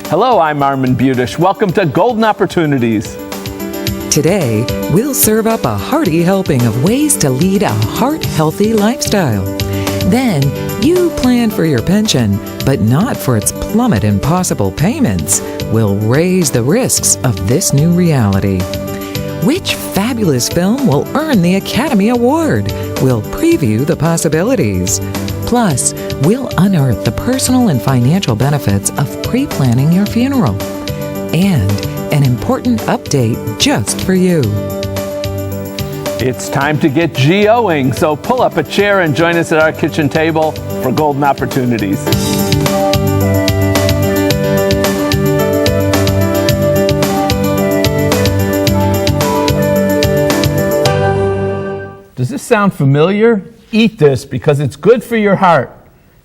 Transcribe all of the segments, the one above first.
Hello, I'm Armin Budish. Welcome to Golden Opportunities. Today, we'll serve up a hearty helping of ways to lead a heart-healthy lifestyle. Then, you plan for your pension, but not for its plummet in possible payments. We'll raise the risks of this new reality. Which fabulous film will earn the Academy Award? We'll preview the possibilities. Plus, we'll unearth the personal and financial benefits of pre-planning your funeral. And an important update just for you. It's time to get GOing, so pull up a chair and join us at our kitchen table for Golden Opportunities. Does this sound familiar? Eat this because it's good for your heart.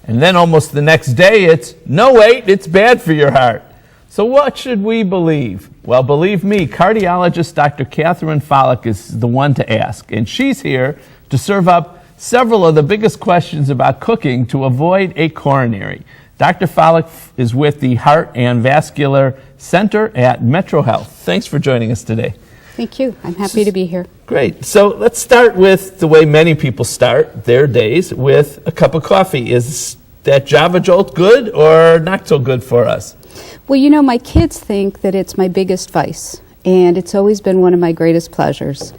And then almost the next day it's, no wait, it's bad for your heart. So what should we believe? Well, believe me, cardiologist Dr. Catherine Fallick is the one to ask. And she's here to serve up several of the biggest questions about cooking to avoid a coronary. Dr. Fallick is with the Heart and Vascular Center at Metro Health. Thanks for joining us today. Thank you. I'm happy to be here. Great. So let's start with the way many people start their days, with a cup of coffee. Is that Java Jolt good or not so good for us? Well, you know, my kids think that it's my biggest vice, and it's always been one of my greatest pleasures.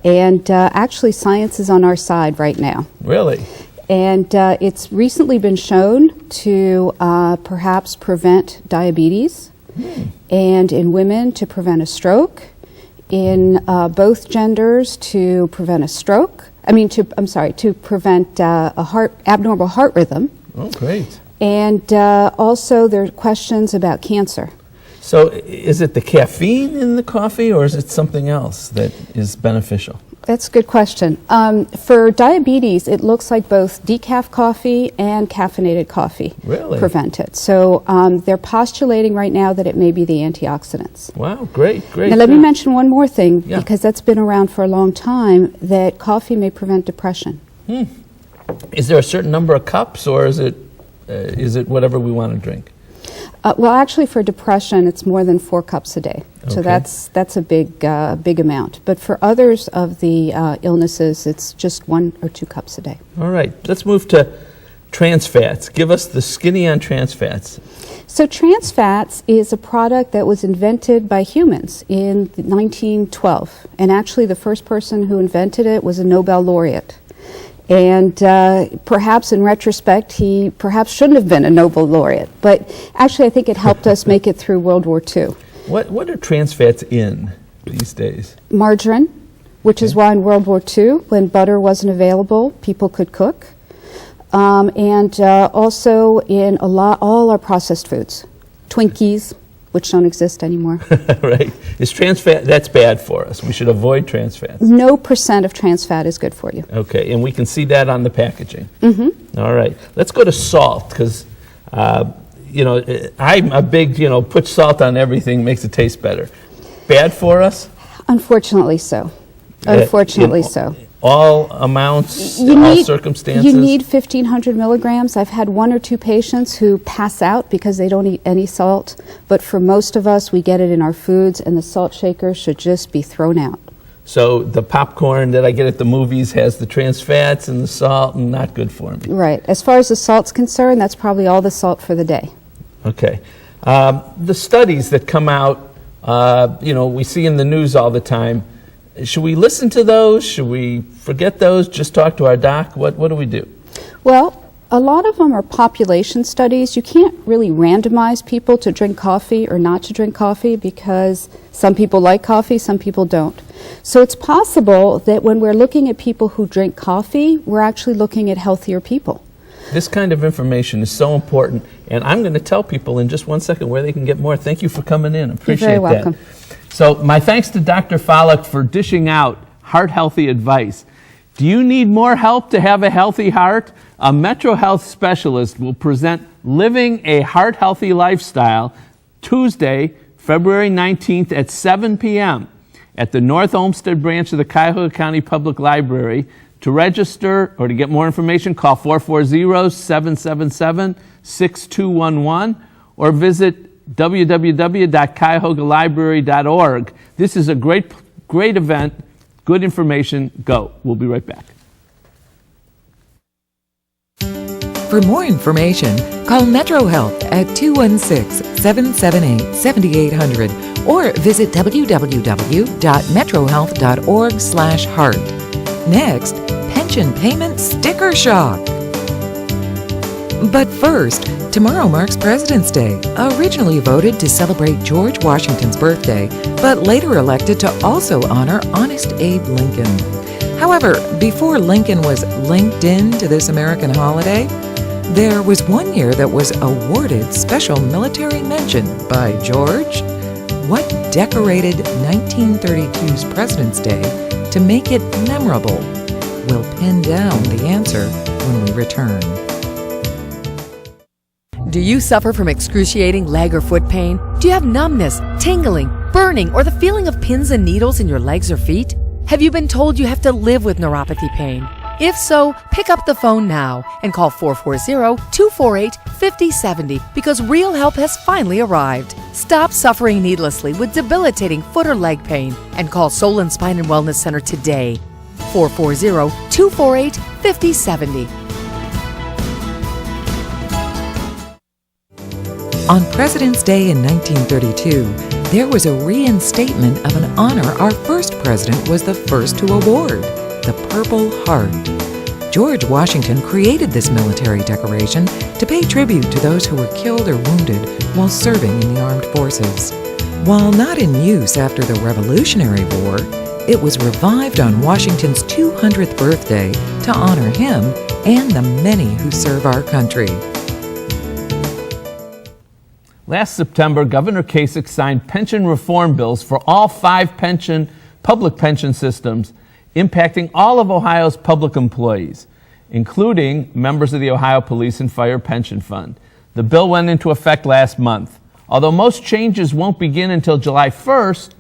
And actually, science is on our side right now. Really? And it's recently been shown to perhaps prevent diabetes, and in women to prevent a stroke, in both genders to prevent a stroke. To prevent a abnormal heart rhythm. Oh, great. And also there are questions about cancer. So is it the caffeine in the coffee or is it something else that is beneficial? That's a good question. For diabetes, it looks like both decaf coffee and caffeinated coffee prevent it. So they're postulating right now that it may be the antioxidants. Wow, great. Now let me mention one more thing, because that's been around for a long time, that coffee may prevent depression. Is there a certain number of cups or is it whatever we want to drink? Well, actually, for depression, it's more than 4 cups a day. Okay. So that's a big amount. But for others of the illnesses, it's just 1 or 2 cups a day. All right. Let's move to trans fats. Give us the skinny on trans fats. So trans fats is a product that was invented by humans in 1912. And actually, the first person who invented it was a Nobel laureate. And perhaps in retrospect, he perhaps shouldn't have been a Nobel laureate. But actually, I think it helped us make it through World War II. What are trans fats in these days? Margarine, which is why in World War II, when butter wasn't available, people could cook. And also in all our processed foods. Twinkies, which don't exist anymore. Right. Is trans fat, that's bad for us. We should avoid trans fats. No % of trans fat is good for you. Okay, and we can see that on the packaging. All right. Let's go to salt, because, I'm a big, put salt on everything, makes it taste better. Bad for us? Unfortunately so. Unfortunately so. All amounts, all circumstances? You need 1,500 milligrams. I've had 1 or 2 patients who pass out because they don't eat any salt. But for most of us, we get it in our foods, and the salt shaker should just be thrown out. So the popcorn that I get at the movies has the trans fats and the salt, and not good for me. Right. As far as the salt's concerned, that's probably all the salt for the day. Okay. The studies that come out, we see in the news all the time. Should we listen to those? Should we forget those? Just talk to our doc? What do we do? Well, a lot of them are population studies. You can't really randomize people to drink coffee or not to drink coffee because some people like coffee, some people don't. So it's possible that when we're looking at people who drink coffee, we're actually looking at healthier people. This kind of information is so important, and I'm going to tell people in just 1 second where they can get more. Thank you for coming in. I appreciate that. You're very welcome. So my thanks to Dr. Fallick for dishing out heart-healthy advice. Do you need more help to have a healthy heart? A Metro Health specialist will present Living a Heart-Healthy Lifestyle Tuesday, February 19th at 7 p.m. at the North Olmsted branch of the Cuyahoga County Public Library. To register or to get more information, call 440-777-6211 or visit www.cuyahoga-library.org. This is a great event, good information. Go. We'll be right back. For more information, call Metro Health at 216-778-7800 or visit www.metrohealth.org/heart. Next, pension payment sticker shock. But first, tomorrow marks President's Day, originally voted to celebrate George Washington's birthday, but later elected to also honor Honest Abe Lincoln. However, before Lincoln was linked in to this American holiday, there was one year that was awarded special military mention by George. What decorated 1932's President's Day to make it memorable? We'll pin down the answer when we return. Do you suffer from excruciating leg or foot pain? Do you have numbness, tingling, burning, or the feeling of pins and needles in your legs or feet? Have you been told you have to live with neuropathy pain? If so, pick up the phone now and call 440-248-5070 because real help has finally arrived. Stop suffering needlessly with debilitating foot or leg pain and call Soul and Spine and Wellness Center today. 440-248-5070. On President's Day in 1932, there was a reinstatement of an honor our first president was the first to award, the Purple Heart. George Washington created this military decoration to pay tribute to those who were killed or wounded while serving in the armed forces. While not in use after the Revolutionary War, it was revived on Washington's 200th birthday to honor him and the many who serve our country. Last September, Governor Kasich signed pension reform bills for all 5 public pension systems, impacting all of Ohio's public employees, including members of the Ohio Police and Fire Pension Fund. The bill went into effect last month. Although most changes won't begin until July 1st,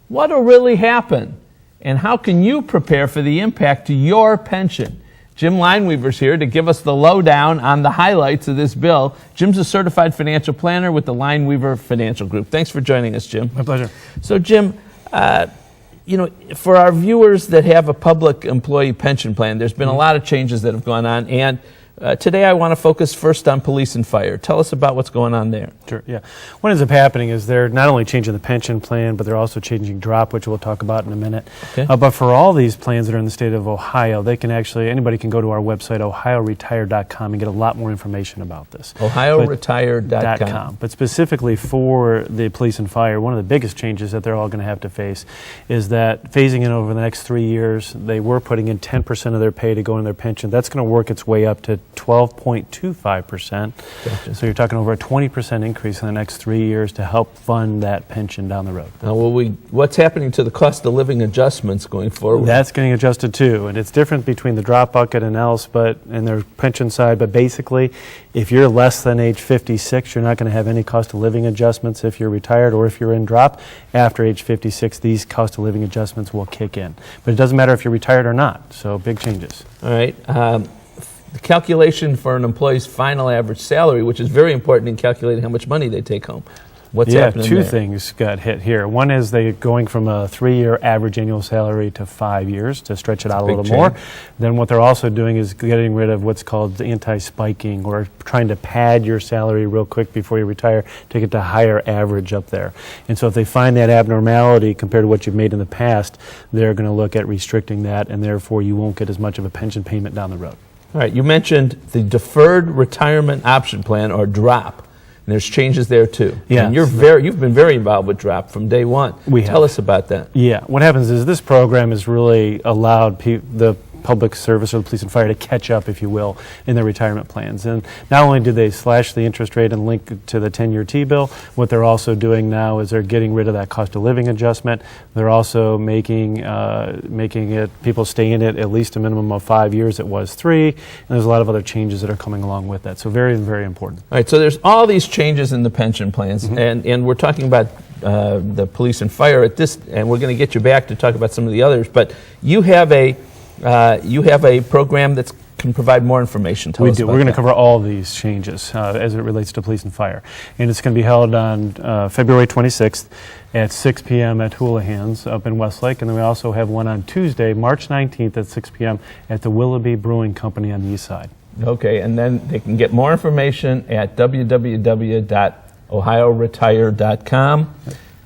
what will really happen? And how can you prepare for the impact to your pension? Jim Lineweaver's here to give us the lowdown on the highlights of this bill. Jim's a certified financial planner with the Lineweaver Financial Group. Thanks for joining us, Jim. My pleasure. So, Jim, for our viewers that have a public employee pension plan, there's been a lot of changes that have gone on, and today I want to focus first on police and fire. Tell us about what's going on there. Sure, yeah. What ends up happening is they're not only changing the pension plan, but they're also changing DROP, which we'll talk about in a minute. Okay. But for all these plans that are in the state of Ohio, anybody can go to our website, ohioretire.com, and get a lot more information about this. ohioretire.com. But specifically for the police and fire, one of the biggest changes that they're all going to have to face is that phasing in over the next 3 years, they were putting in 10% of their pay to go in their pension. That's going to work its way up to 12.25%. Gotcha. So you're talking over a 20% increase in the next 3 years to help fund that pension down the road. Now, what's happening to the cost of living adjustments going forward? That's getting adjusted too, and it's different between the drop bucket and else, but in their pension side. But basically, if you're less than age 56, you're not going to have any cost of living adjustments if you're retired or if you're in drop. After age 56, these cost of living adjustments will kick in. But it doesn't matter if you're retired or not, so big changes. All right. The calculation for an employee's final average salary, which is very important in calculating how much money they take home. What's happening two there? things got hit here. One is they're going from a 3-year average annual salary to 5 years to stretch it out a little more. Then what they're also doing is getting rid of what's called anti-spiking, or trying to pad your salary real quick before you retire to get the higher average up there. And so if they find that abnormality compared to what you've made in the past, they're going to look at restricting that, and therefore you won't get as much of a pension payment down the road. All right, you mentioned the Deferred Retirement Option Plan, or DROP, and there's changes there too. Yeah. And you've been very involved with DROP from day one. Tell us about that. Yeah, what happens is this program has really allowed the public service or the police and fire to catch up, if you will, in their retirement plans. And not only did they slash the interest rate and link it to the 10-year T-bill, what they're also doing now is they're getting rid of that cost of living adjustment. They're also making it, people stay in it at least a minimum of 5 years. It was 3, and there's a lot of other changes that are coming along with that. So very, very important. All right, so there's all these changes in the pension plans, and we're talking about the police and fire at this, and we're going to get you back to talk about some of the others, but you have a program that's can provide more information. Tell We us do. about We're going to that. cover all these changes as it relates to police and fire. And it's going to be held on February 26th at 6 p.m. at Houlihan's up in Westlake. And then we also have one on Tuesday, March 19th at 6 p.m. at the Willoughby Brewing Company on the east side. Okay, and then they can get more information at www.ohioretire.com.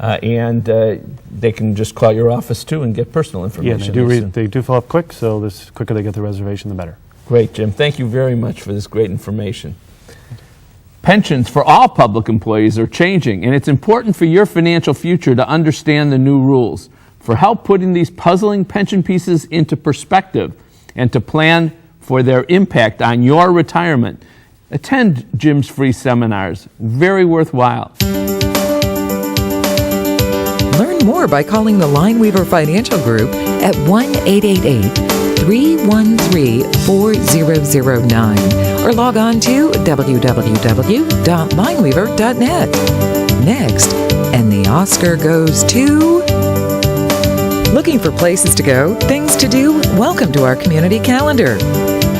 And they can just call your office too and get personal Yeah, information. they do fill up quick, so the quicker they get the reservation, the better. Great, Jim. Thank you very much for this great information. Pensions for all public employees are changing, and it's important for your financial future to understand the new rules. For help putting these puzzling pension pieces into perspective and to plan for their impact on your retirement, attend Jim's free seminars. Very worthwhile. Learn more by calling the Lineweaver Financial Group at 1-888-313-4009 or log on to www.lineweaver.net. Next, and the Oscar goes to... Looking for places to go, things to do? Welcome to our community calendar.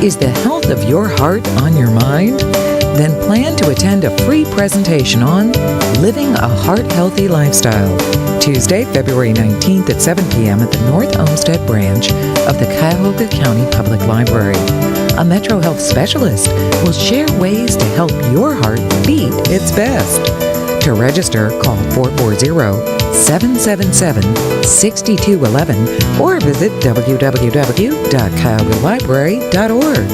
Is the health of your heart on your mind? Then plan to attend a free presentation on Living a Heart-Healthy Lifestyle, Tuesday, February 19th at 7 p.m. at the North Olmsted branch of the Cuyahoga County Public Library. A Metro Health specialist will share ways to help your heart beat its best. To register, call 440-777-6211 or visit www.cuyahoga-library.org.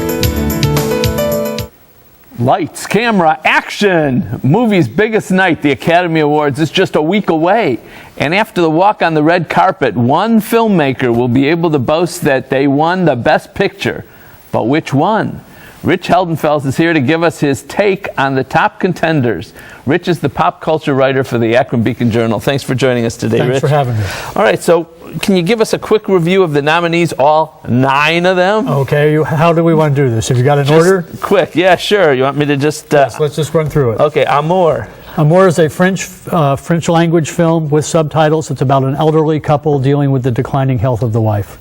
Lights, camera, action! Movie's biggest night, the Academy Awards, is just a week away. And after the walk on the red carpet, one filmmaker will be able to boast that they won the Best Picture. But which one? Rich Heldenfels is here to give us his take on the top contenders. Rich is the pop culture writer for the Akron Beacon Journal. Thanks for joining us today, Rich. Thanks for having me. All right, so can you give us a quick review of the nominees, all 9 of them? Okay, how do we want to do this? Have you got an Just order? quick, yeah, sure. You want me to just... Yes, let's just run through it. Okay, Amour. Amour is a French language film with subtitles. It's about an elderly couple dealing with the declining health of the wife.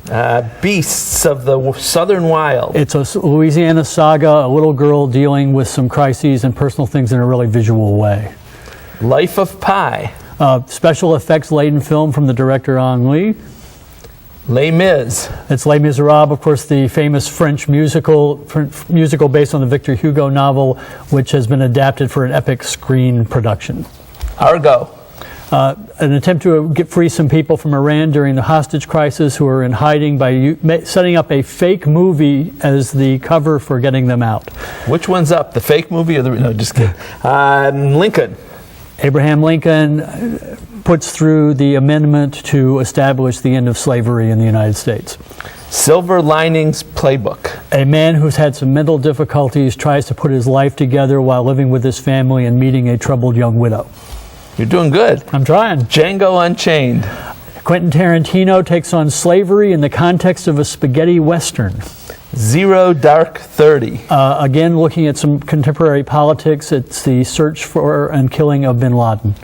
Beasts of the Southern Wild. It's a Louisiana saga, a little girl dealing with some crises and personal things in a really visual way. Life of Pi. Special effects laden film from the director Ang Lee. Les Mis. It's Les Miserables, of course, the famous French musical based on the Victor Hugo novel, which has been adapted for an epic screen production. Argo. An attempt to free some people from Iran during the hostage crisis who are in hiding by setting up a fake movie as the cover for getting them out. Which one's up? The fake movie or the... No, just kidding. Lincoln. Abraham Lincoln puts through the amendment to establish the end of slavery in the United States. Silver Linings Playbook. A man who's had some mental difficulties tries to put his life together while living with his family and meeting a troubled young widow. You're doing good. I'm trying. Django Unchained. Quentin Tarantino takes on slavery in the context of a spaghetti western. Zero Dark 30. Again, looking at some contemporary politics, it's the search for and killing of bin Laden.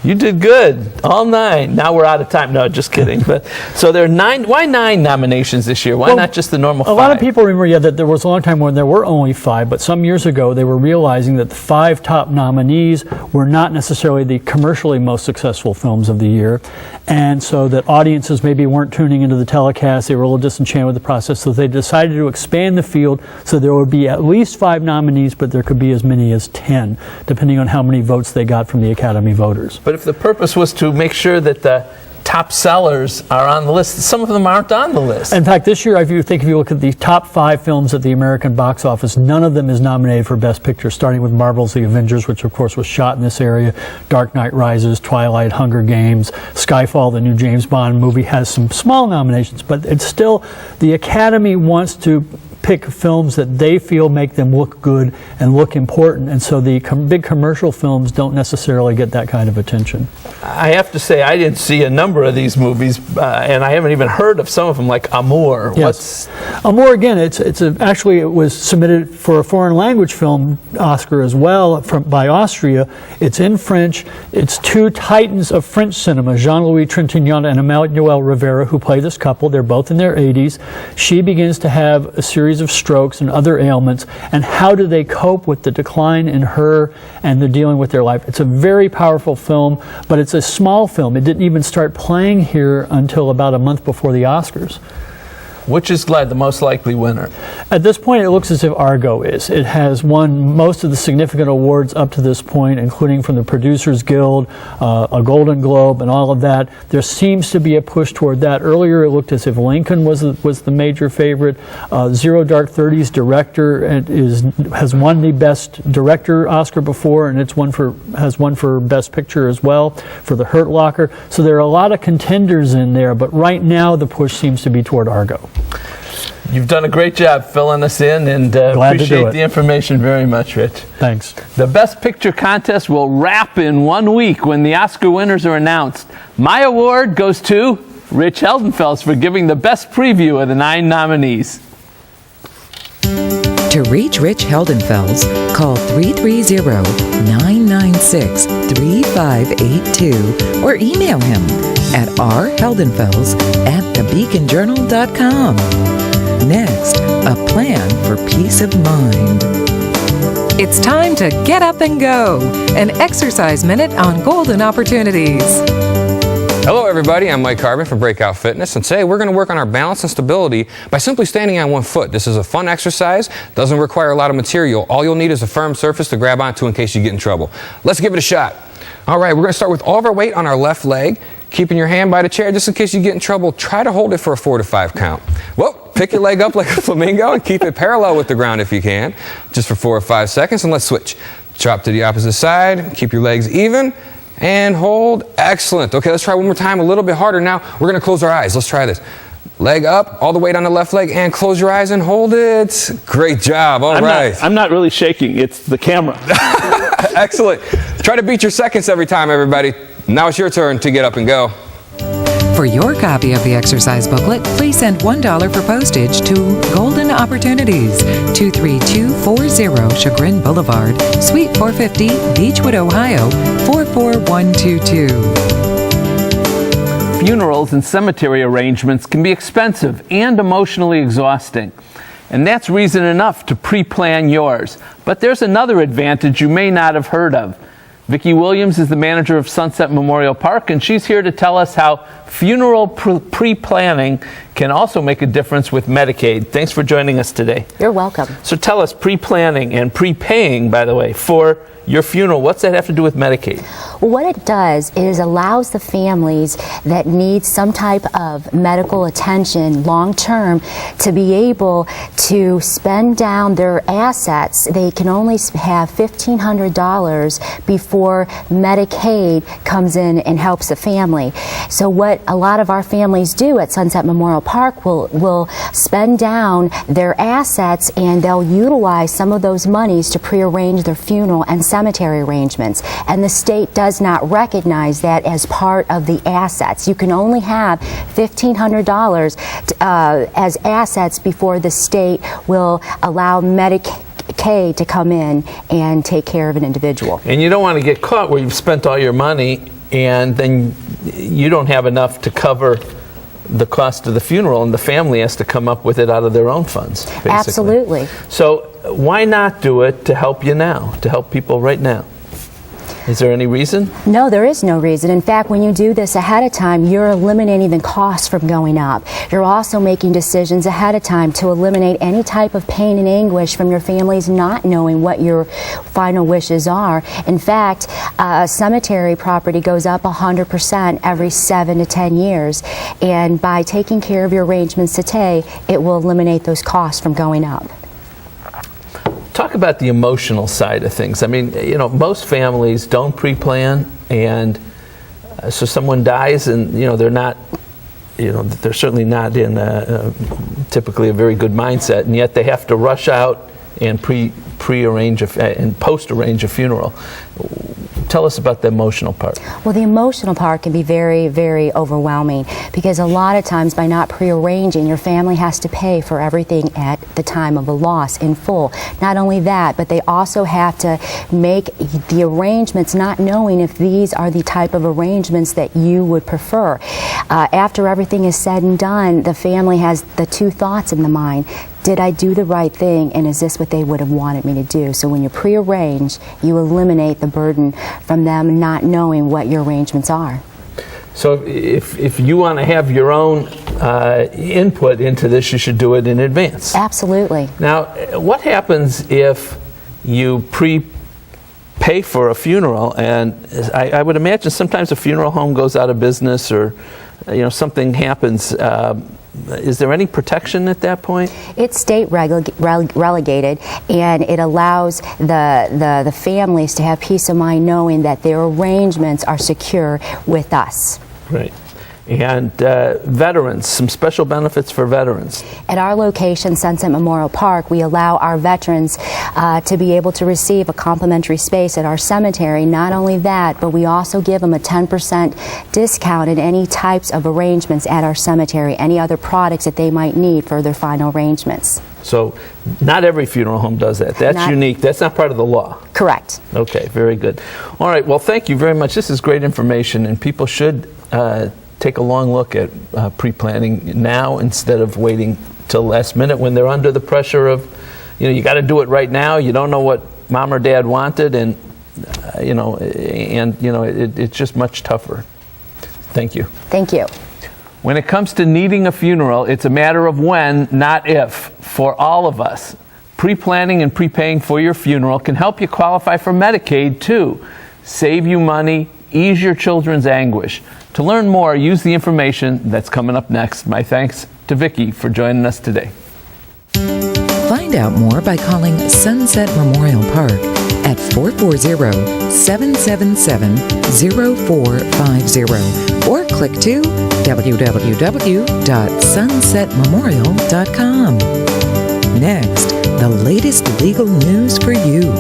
You did good. All 9. Now we're out of time. No, just kidding. But so there are 9. Why 9 nominations this year? Why not just the normal 5? A lot of people remember, that there was a long time when there were only 5, but some years ago they were realizing that the 5 top nominees were not necessarily the commercially most successful films of the year, and so that audiences maybe weren't tuning into the telecast. They were a little disenchanted with the process, so they decided to expand the field so there would be at least 5 nominees, but there could be as many as 10, depending on how many votes they got from the Academy voters. But if the purpose was to make sure that the top sellers are on the list, some of them aren't on the list. In fact, this year, if you look at the top 5 films at the American box office, none of them is nominated for Best Picture, starting with Marvel's The Avengers, which of course was shot in this area, Dark Knight Rises, Twilight, Hunger Games, Skyfall, the new James Bond movie, has some small nominations, but it's still, the Academy wants to pick films that they feel make them look good and look important, and so the big commercial films don't necessarily get that kind of attention. I have to say, I didn't see a number of these movies, and I haven't even heard of some of them, like Amour. Yes. Amour, again, actually it was submitted for a foreign language film Oscar as well by Austria. It's in French. It's 2 titans of French cinema, Jean-Louis Trintignant and Emmanuel Rivera, who play this couple. They're both in their 80s. She begins to have a series series of strokes and other ailments, and how do they cope with the decline in her and the dealing with their life. It's a very powerful film, but it's a small film. It didn't even start playing here until about a month before the Oscars. Which is the most likely winner? At this point, it looks as if Argo is. It has won most of the significant awards up to this point, including from the Producers Guild, a Golden Globe, and all of that. There seems to be a push toward that. Earlier, it looked as if Lincoln was the major favorite. Zero Dark 30's director has won the Best Director Oscar before, and has won for Best Picture as well for The Hurt Locker. So there are a lot of contenders in there, but right now the push seems to be toward Argo. You've done a great job filling us in, and appreciate the information very much, Rich. Thanks. The Best Picture contest will wrap in 1 week when the Oscar winners are announced. My award goes to Rich Heldenfels for giving the best preview of the 9 nominees. To reach Rich Heldenfels, call 330-996-3582 or email him at rheldenfels@thebeaconjournal.com. Next, a plan for peace of mind. It's time to get up and go. An exercise minute on golden opportunities. Hello everybody, I'm Mike Carbon from Breakout Fitness, and today we're going to work on our balance and stability by simply standing on one foot. This is a fun exercise, doesn't require a lot of material. All you'll need is a firm surface to grab onto in case you get in trouble. Let's give it a shot. All right, we're going to start with all of our weight on our left leg, keeping your hand by the chair just in case you get in trouble. Try to hold it for a 4 to 5 count. Well, pick your leg up like a flamingo and keep it parallel with the ground if you can, just for 4 or 5 seconds, and let's switch. Drop to the opposite side, keep your legs even, and hold. Excellent. Okay, let's try one more time, a little bit harder now. We're going to close our eyes. Let's try this. Leg up, all the weight on the left leg, and close your eyes and hold it. Great job. All right. I'm not really shaking. It's the camera. Excellent. Try to beat your seconds every time, everybody. Now it's your turn to get up and go. For your copy of the exercise booklet, please send $1 for postage to Golden Opportunities, 23240 Chagrin Boulevard, Suite 450, Beechwood, Ohio, 44122. Funerals and cemetery arrangements can be expensive and emotionally exhausting. And that's reason enough to pre-plan yours. But there's another advantage you may not have heard of. Vicki Williams is the manager of Sunset Memorial Park, and she's here to tell us how funeral pre-planning can also make a difference with Medicaid. Thanks for joining us today. You're welcome. So tell us, pre-planning and prepaying, by the way, for your funeral, what's that have to do with Medicaid? Well, what it does is allows the families that need some type of medical attention long term to be able to spend down their assets. They can only have $1,500 before Medicaid comes in and helps the family. So what a lot of our families do at Sunset Memorial Park will spend down their assets, and they'll utilize some of those monies to prearrange their funeral and cemetery arrangements. And the state does not recognize that as part of the assets. You can only have $1,500 as assets before the state will allow Medicaid to come in and take care of an individual. And you don't want to get caught where you've spent all your money and then you don't have enough to cover the cost of the funeral, and the family has to come up with it out of their own funds, basically. Absolutely. So why not do it to help you now, to help people right now? Is there any reason? No, there is no reason. In fact, when you do this ahead of time, you're eliminating the costs from going up. You're also making decisions ahead of time to eliminate any type of pain and anguish from your families not knowing what your final wishes are. In fact, cemetery property goes up 100% every 7 to 10 years. And by taking care of your arrangements today, it will eliminate those costs from going up. Talk about the emotional side of things. I mean, you know, most families don't pre-plan, and so someone dies and, you know, they're not, you know, they're certainly not in typically a very good mindset, and yet they have to rush out and pre-arrange and post-arrange a funeral. Tell us about the emotional part. Well, the emotional part can be very, very overwhelming, because a lot of times by not pre-arranging, your family has to pay for everything at the time of a loss in full. Not only that, but they also have to make the arrangements not knowing if these are the type of arrangements that you would prefer. After everything is said and done, the family has the two thoughts in the mind. did I do the right thing, and is this what they would have wanted me to do? So when you prearrange, you eliminate the burden from them not knowing what your arrangements are. So if you want to have your own input into this, you should do it in advance. Absolutely. Now, what happens if you pay for a funeral, and I would imagine sometimes a funeral home goes out of business, or something happens? Is there any protection at that point? It's state relegated, and it allows the families to have peace of mind knowing that their arrangements are secure with us. Right. And veterans, some special benefits for veterans. At our location, Sunset Memorial Park, we allow our veterans to be able to receive a complimentary space at our cemetery. Not only that, but we also give them a 10% discount in any types of arrangements at our cemetery, any other products that they might need for their final arrangements. So not every funeral home does that. That's unique. That's not part of the law. Correct. Okay, very good. All right, well, thank you very much. This is great information, and people should take a long look at pre-planning now instead of waiting till last minute when they're under the pressure of, you got to do it right now. You don't know what mom or dad wanted, and it's just much tougher. Thank you. Thank you. When it comes to needing a funeral, it's a matter of when, not if, for all of us. Pre-planning and prepaying for your funeral can help you qualify for Medicaid too. Save you money, ease your children's anguish. To learn more, use the information that's coming up next. My thanks to Vicki for joining us today. Find out more by calling Sunset Memorial Park at 440-777-0450 or click to www.sunsetmemorial.com. Next, the latest legal news for you.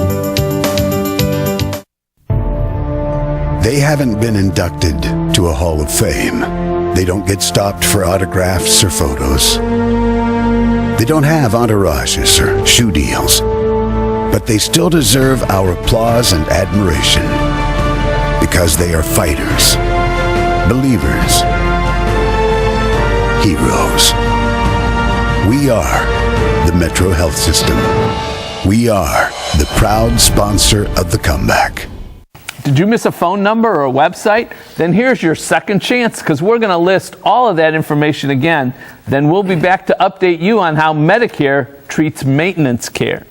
They haven't been inducted to a Hall of Fame. They don't get stopped for autographs or photos. They don't have entourages or shoe deals. But they still deserve our applause and admiration because they are fighters, believers, heroes. We are the Metro Health System. We are the proud sponsor of the comeback. Did you miss a phone number or a website? Then here's your second chance, because we're going to list all of that information again. Then we'll be back to update you on how Medicare treats maintenance care.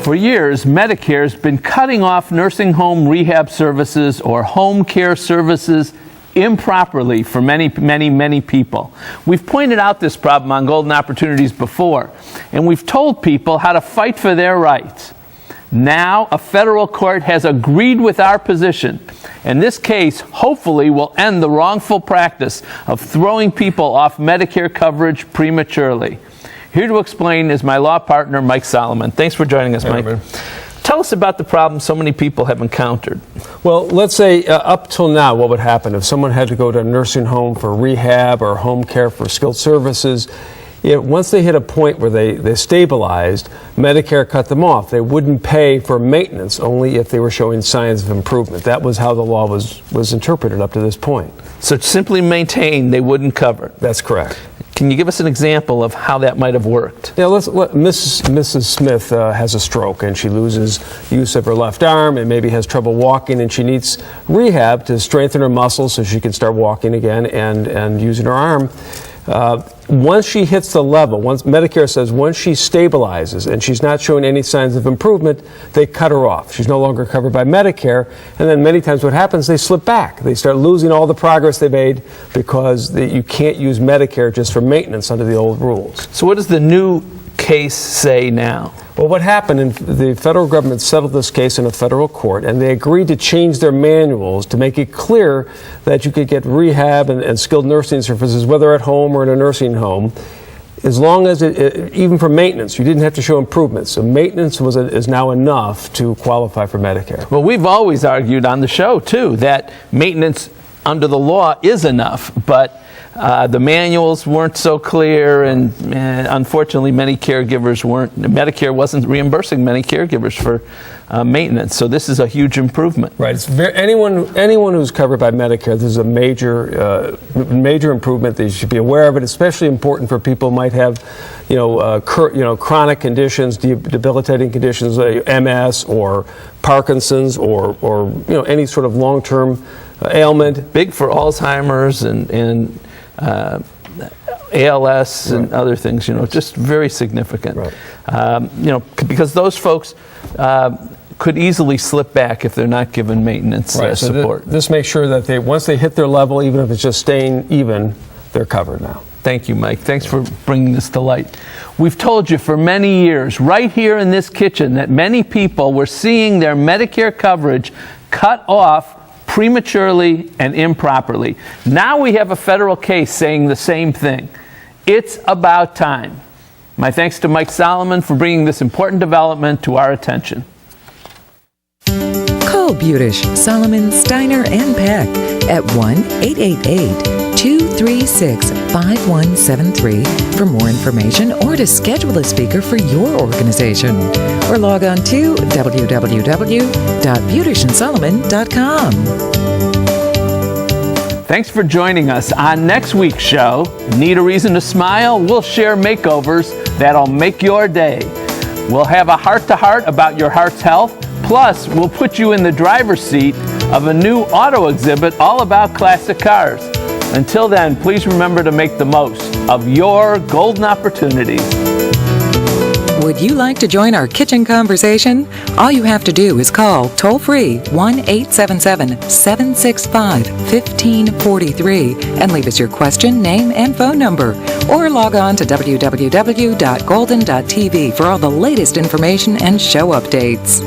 For years, Medicare's been cutting off nursing home rehab services or home care services improperly for many people. We've pointed out this problem on Golden Opportunities before, and we've told people how to fight for their rights. Now, a federal court has agreed with our position, and this case hopefully will end the wrongful practice of throwing people off Medicare coverage prematurely. Here to explain is my law partner, Mike Solomon. Thanks for joining us, Mike. Tell us about the problem so many people have encountered. Well, let's say up till now, what would happen if someone had to go to a nursing home for rehab or home care for skilled services? Once they hit a point where they stabilized, Medicare cut them off. They wouldn't pay for maintenance only if they were showing signs of improvement. That was how the law was interpreted up to this point. So simply maintain, they wouldn't cover. That's correct. Can you give us an example of how that might have worked? Yeah, Mrs. Smith has a stroke and she loses use of her left arm and maybe has trouble walking, and she needs rehab to strengthen her muscles so she can start walking again and using her arm. Once she hits the level, once Medicare says once she stabilizes and she's not showing any signs of improvement, they cut her off. She's no longer covered by Medicare, and then many times what happens, they slip back. They start losing all the progress they made because you can't use Medicare just for maintenance under the old rules. So what does the new case say now? Well, what happened, the federal government settled this case in a federal court, and they agreed to change their manuals to make it clear that you could get rehab and skilled nursing services, whether at home or in a nursing home, as long as even for maintenance, you didn't have to show improvements. So maintenance is now enough to qualify for Medicare. Well, we've always argued on the show, too, that maintenance under the law is enough, but the manuals weren't so clear, and unfortunately many caregivers weren't, Medicare wasn't reimbursing many caregivers for maintenance, so this is a huge improvement. Right. It's anyone who's covered by Medicare, this is a major improvement. They should be aware of it. Especially important for people who might have, chronic conditions, debilitating conditions, MS or Parkinson's or any sort of long-term ailment. Big for Alzheimer's and ALS and other things, just very significant. Right. Because those folks could easily slip back if they're not given maintenance support. So this makes sure that once they hit their level, even if it's just staying even, they're covered now. Thank you, Mike. Thanks for bringing this to light. We've told you for many years, right here in this kitchen, that many people were seeing their Medicare coverage cut off prematurely and improperly. Now we have a federal case saying the same thing. It's about time. My thanks to Mike Solomon for bringing this important development to our attention. Call Budish, Solomon, Steiner, and Peck at 1-888-236-5173 for more information or to schedule a speaker for your organization. Or log on to www.budishandsolomon.com. Thanks for joining us. On next week's show, need a reason to smile? We'll share makeovers that'll make your day. We'll have a heart-to-heart about your heart's health. Plus, we'll put you in the driver's seat of a new auto exhibit all about classic cars. Until then, please remember to make the most of your golden opportunities. Would you like to join our kitchen conversation? All you have to do is call toll-free 1-877-765-1543 and leave us your question, name, and phone number. Or log on to www.golden.tv for all the latest information and show updates.